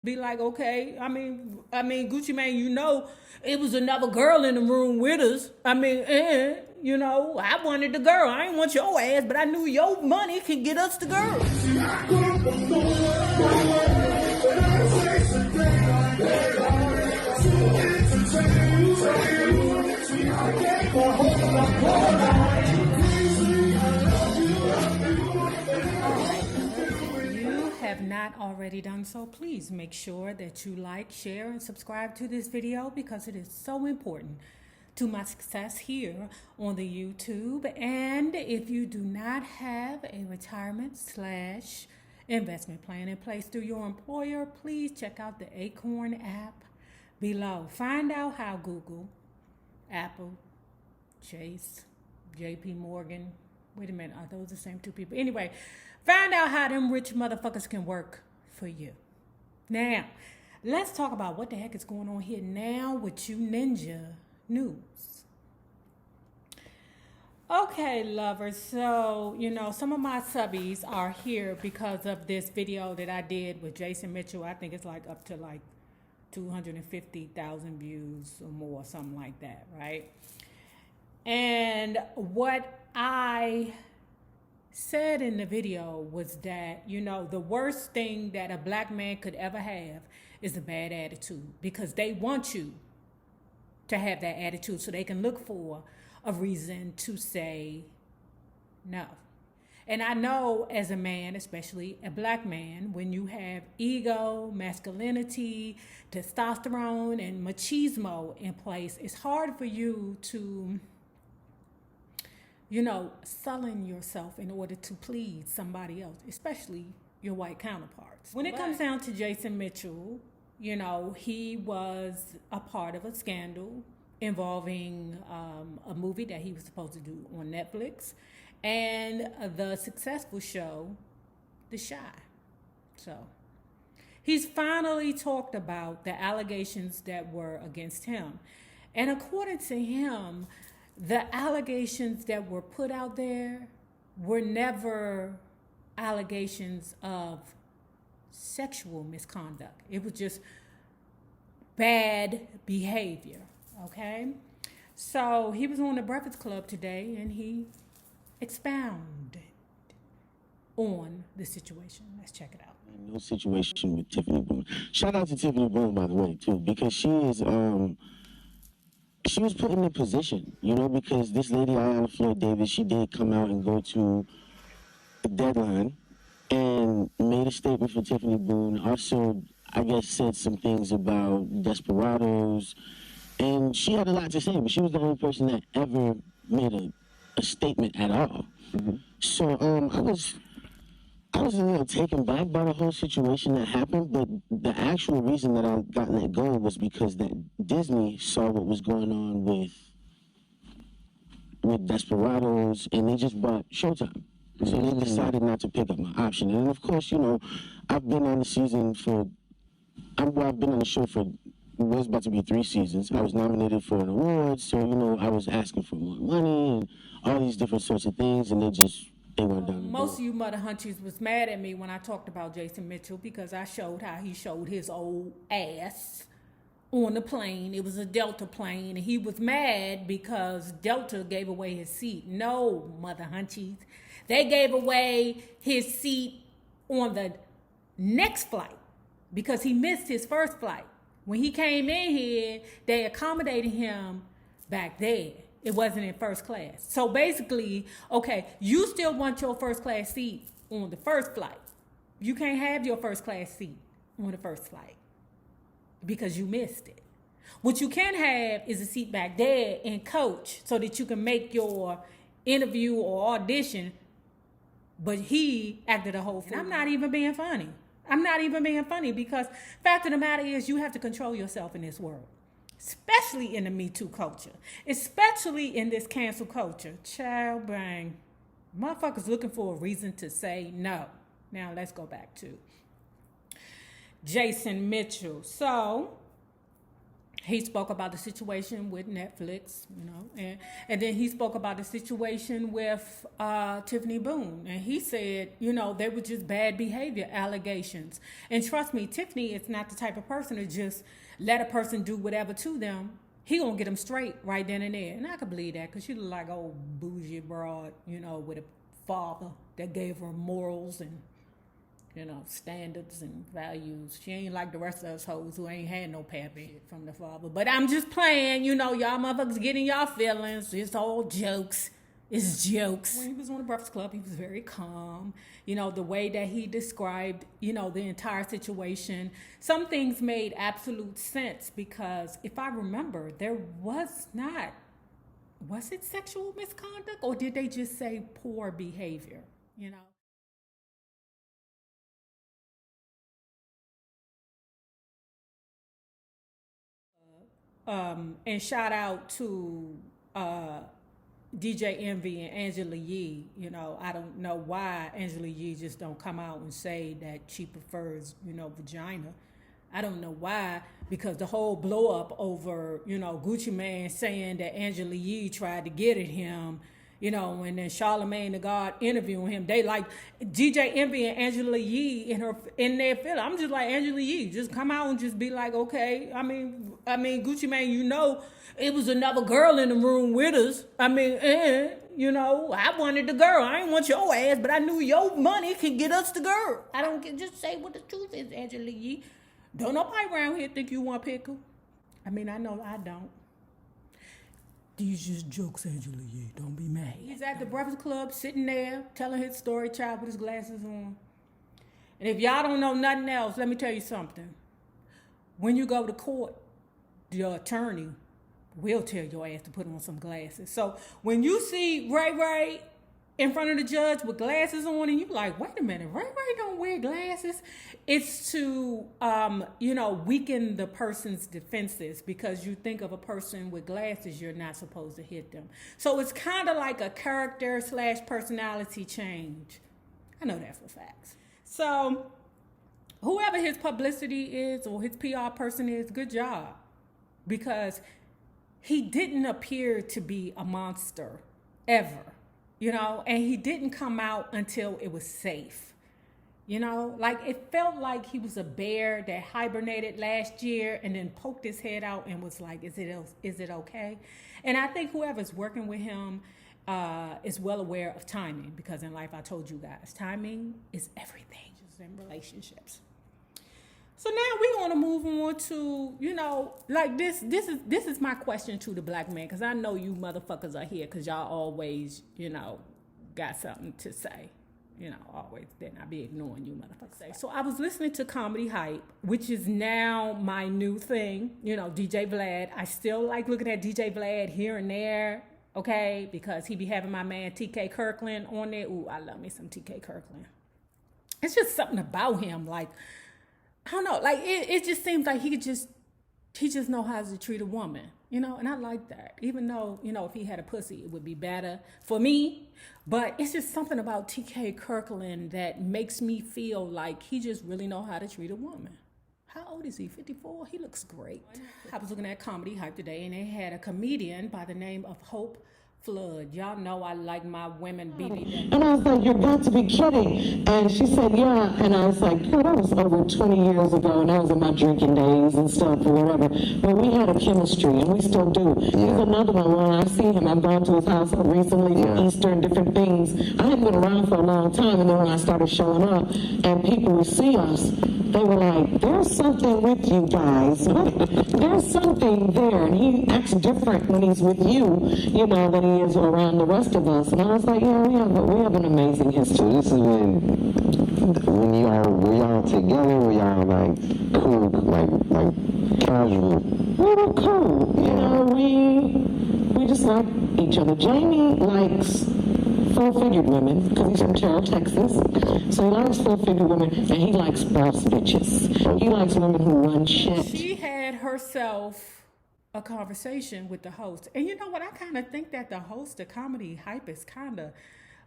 Be like, okay, Gucci Mane, it was another girl in the room with us. I wanted the girl. I didn't want your ass, but I knew your money could get us the girl. Have not already done so, please make sure that you like, share, and subscribe to this video because it is so important to my success here on the YouTube. And if you do not have a retirement / investment plan in place through your employer, please check out the Acorn app below. Find out how Google, Apple, Chase, JP Morgan, wait a minute, are those the same two people? Anyway, find out how them rich motherfuckers can work for you. Now, let's talk about what the heck is going on here now with you ninja news. Okay, lovers, so, some of my subbies are here because of this video that I did with Jason Mitchell. I think it's up to 250,000 views or more, something like that, right? And what I said in the video was that, the worst thing that a black man could ever have is a bad attitude, because they want you to have that attitude so they can look for a reason to say no. And I know as a man, especially a black man, when you have ego, masculinity, testosterone, and machismo in place, it's hard for you to selling yourself in order to please somebody else, especially your white counterparts. When it comes down to Jason Mitchell, he was a part of a scandal involving a movie that he was supposed to do on Netflix and the successful show, The Chi. So he's finally talked about the allegations that were against him. And according to him, the allegations that were put out there were never allegations of sexual misconduct. It was just bad behavior, okay? So he was on the Breakfast Club today and he expounded on the situation. Let's check it out. No situation with Tiffany Boone. Shout out to Tiffany Boone, by the way, too, because she was put in a position, because this lady, Ayanna Floyd Davis, she did come out and go to the Deadline and made a statement for Tiffany Boone. Also, I guess, said some things about Desperados. And she had a lot to say, but she was the only person that ever made a statement at all. Mm-hmm. So I was a little taken back by the whole situation that happened, but the actual reason that I got let go was because that Disney saw what was going on with Desperados, and they just bought Showtime. So they decided not to pick up my option. And of course, I've been on the season I've been on the show for, it was about to be 3 seasons. I was nominated for an award, so, I was asking for more money and all these different sorts of things, and they went down. Most of you mother hunchies was mad at me when I talked about Jason Mitchell because I showed how he showed his old ass on the plane. It was a Delta plane, and he was mad because Delta gave away his seat. No, mother hunchies. They gave away his seat on the next flight because he missed his first flight. When he came in here, they accommodated him back there. It wasn't in first class. So basically, okay, you still want your first class seat on the first flight. You can't have your first class seat on the first flight because you missed it. What you can have is a seat back there in coach so that you can make your interview or audition, but he acted a whole fool. And I'm not even being funny. Because fact of the matter is you have to control yourself in this world. Especially in the Me Too culture. Especially in this cancel culture. Child bang. Motherfuckers looking for a reason to say no. Now let's go back to Jason Mitchell. So, he spoke about the situation with Netflix, and then he spoke about the situation with Tiffany Boone, and he said, they were just bad behavior allegations. And trust me, Tiffany is not the type of person to just let a person do whatever to them. He gonna get them straight right then and there, and I could believe that because she look like old bougie broad, with a father that gave her morals and standards and values. She ain't like the rest of us hoes who ain't had no pappy from the father. But I'm just playing, y'all motherfuckers getting y'all feelings. It's all jokes. It's jokes. When he was on the Breakfast Club, he was very calm. The way that he described, the entire situation. Some things made absolute sense because if I remember, there was it sexual misconduct or did they just say poor behavior, And shout out to DJ Envy and Angela Yee. I don't know why Angela Yee just don't come out and say that she prefers, vagina. I don't know why, because the whole blow up over, Gucci Mane saying that Angela Yee tried to get at him, and then Charlamagne the God interviewing him. They like DJ Envy and Angela Yee in their feeling. I'm just like, Angela Yee, just come out and just be like, okay. I mean, Gucci Mane, it was another girl in the room with us. I wanted the girl. I didn't want your ass, but I knew your money could get us the girl. I don't get, just say what the truth is, Angela Yee. Don't nobody around here think you want pickle. I know I don't. These just jokes, Angela Yee. Don't be mad. He's at the Breakfast Club, sitting there, telling his story, child with his glasses on. And if y'all don't know nothing else, let me tell you something. When you go to court, your attorney will tell your ass to put on some glasses. So when you see Ray Ray in front of the judge with glasses on, and you like, wait a minute, Ray Ray don't wear glasses. It's to, weaken the person's defenses because you think of a person with glasses, you're not supposed to hit them. So it's kind of like a character/personality change. I know that for facts. So whoever his publicity is or his PR person is, good job. Because he didn't appear to be a monster ever. And he didn't come out until it was safe. Like it felt like he was a bear that hibernated last year and then poked his head out and was like, is it okay? And I think whoever's working with him is well aware of timing, because in life, I told you guys, timing is everything, just in relationships. So now we're going to move on to, like this is my question to the black man, because I know you motherfuckers are here because y'all always, got something to say. Always, then I be ignoring you motherfuckers. So I was listening to Comedy Hype, which is now my new thing, DJ Vlad. I still like looking at DJ Vlad here and there, okay, because he be having my man TK Kirkland on there. Ooh, I love me some TK Kirkland. It's just something about him, like, I don't know, like it just seems like he just know how to treat a woman, and I like that. Even though, if he had a pussy, it would be better for me. But it's just something about TK Kirkland that makes me feel like he just really know how to treat a woman. How old is he? 54? He looks great. I was looking at Comedy Hype today, and they had a comedian by the name of Hope Flood. Y'all know I like my women BB. And I was like, you're got to be kidding. And she said, yeah. And I was like, that was over 20 years ago, and I was in my drinking days and stuff or whatever. But we had a chemistry, and we still do. Yeah. There's another one. When I see him, I've gone to his house recently for Easter and different things. I hadn't been around for a long time, and then when I started showing up, and people would see us, they were like, there's something with you guys. There's something there. And he acts different when he's with you, than he is around the rest of us. And I was like, yeah, we have an amazing history. So this is when y'all together, when y'all like cool, like casual. We were cool. We just like each other. Jamie likes full-figured women because he's from Terrell, Texas. So he likes full-figured women, and he likes boss bitches. He likes women who run shit. She had herself a conversation with the host. And you know what? I kind of think that the host of Comedy Hype is kind of,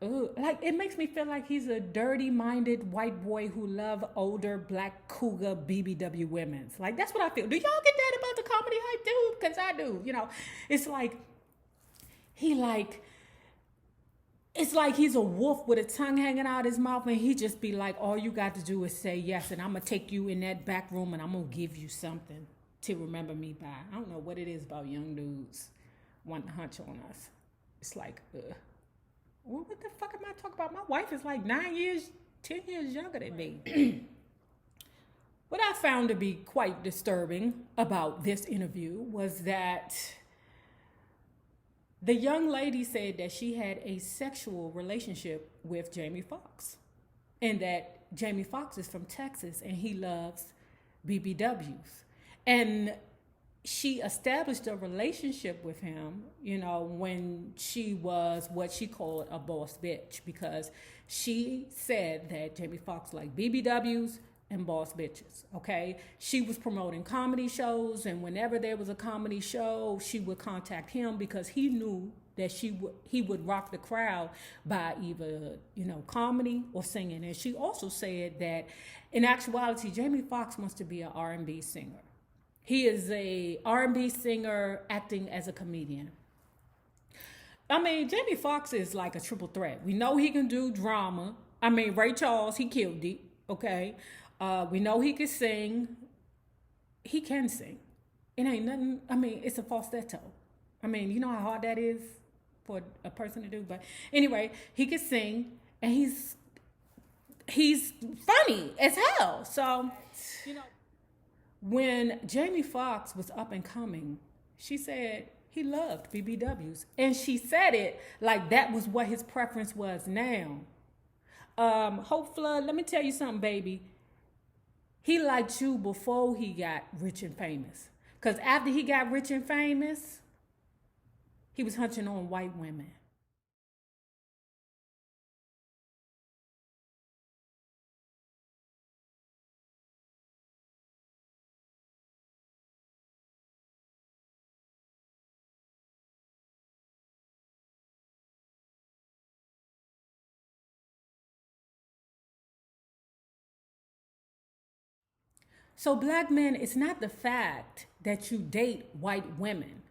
like, it makes me feel like he's a dirty-minded white boy who love older black cougar BBW women. Like, that's what I feel. Do y'all get that about about the comedy hype dude? Because I do, you know. It's like, it's like he's a wolf with a tongue hanging out his mouth, and he just be like, all you got to do is say yes, and I'm going to take you in that back room, and I'm going to give you something to remember me by. I don't know what it is about young dudes wanting to hunch on us. It's like, what the fuck am I talking about? My wife is like 10 years younger than me. What I found to be quite disturbing about this interview was that the young lady said that she had a sexual relationship with Jamie Foxx, and that Jamie Foxx is from Texas and he loves BBWs. And she established a relationship with him, you know, when she was what she called a boss bitch, because she said that Jamie Foxx liked BBWs and boss bitches, okay? She was promoting comedy shows, and whenever there was a comedy show, she would contact him because he knew that he would rock the crowd by either, you know, comedy or singing. And she also said that in actuality, Jamie Foxx wants to be an R&B singer. He is a R&B singer acting as a comedian. I mean, Jamie Foxx is like a triple threat. We know he can do drama. I mean, Ray Charles, he killed it, okay? We know he can sing. He can sing. It ain't nothing. I mean, it's a falsetto. I mean, you know how hard that is for a person to do. But anyway, he can sing, and he's funny as hell. So, you know, when Jamie Foxx was up and coming, she said he loved BBWs, and she said it like that was what his preference was now. Hope Flood, let me tell you something, baby. He liked you before he got rich and famous. Because after he got rich and famous, he was hunching on white women. So black men, it's not the fact that you date white women.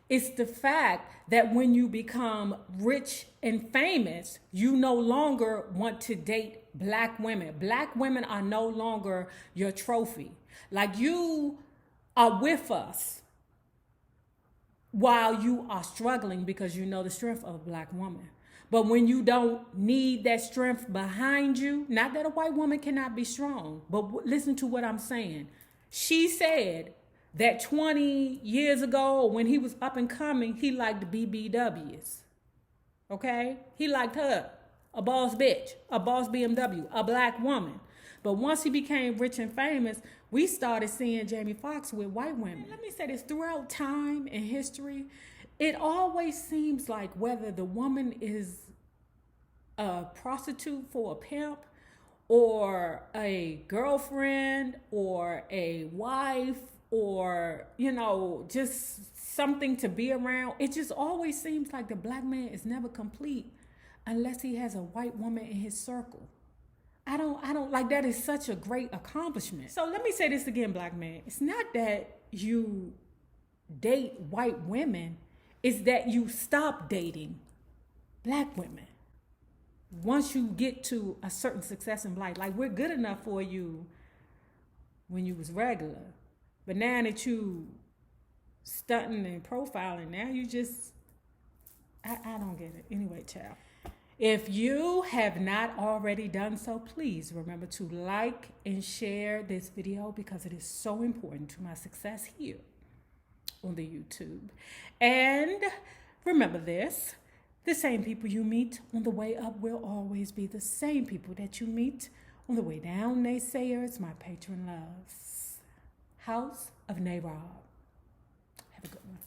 It's the fact that when you become rich and famous, you no longer want to date black women. Black women are no longer your trophy. Like, you are with us while you are struggling because you know the strength of a black woman. But when you don't need that strength behind you, not that a white woman cannot be strong, but listen to what I'm saying. She said that 20 years ago, when he was up and coming, he liked BBWs. Okay? He liked her, a boss bitch, a boss BMW, a black woman. But once he became rich and famous, we started seeing Jamie Foxx with white women. Let me say this, throughout time and history, it always seems like whether the woman is a prostitute for a pimp, or a girlfriend, or a wife, or, you know, just something to be around, it just always seems like the black man is never complete unless he has a white woman in his circle. I don't like, that is such a great accomplishment. So let me say this again, black man. It's not that you date white women, it's that you stop dating black women. Once you get to a certain success in life, like, we're good enough for you when you was regular, but now that you stunting and profiling, now you just, I don't get it. Anyway, child. If you have not already done so, please remember to like and share this video because it is so important to my success here on the YouTube. And remember this, the same people you meet on the way up will always be the same people that you meet on the way down, naysayers, my patron loves. House of NayRob. Have a good one.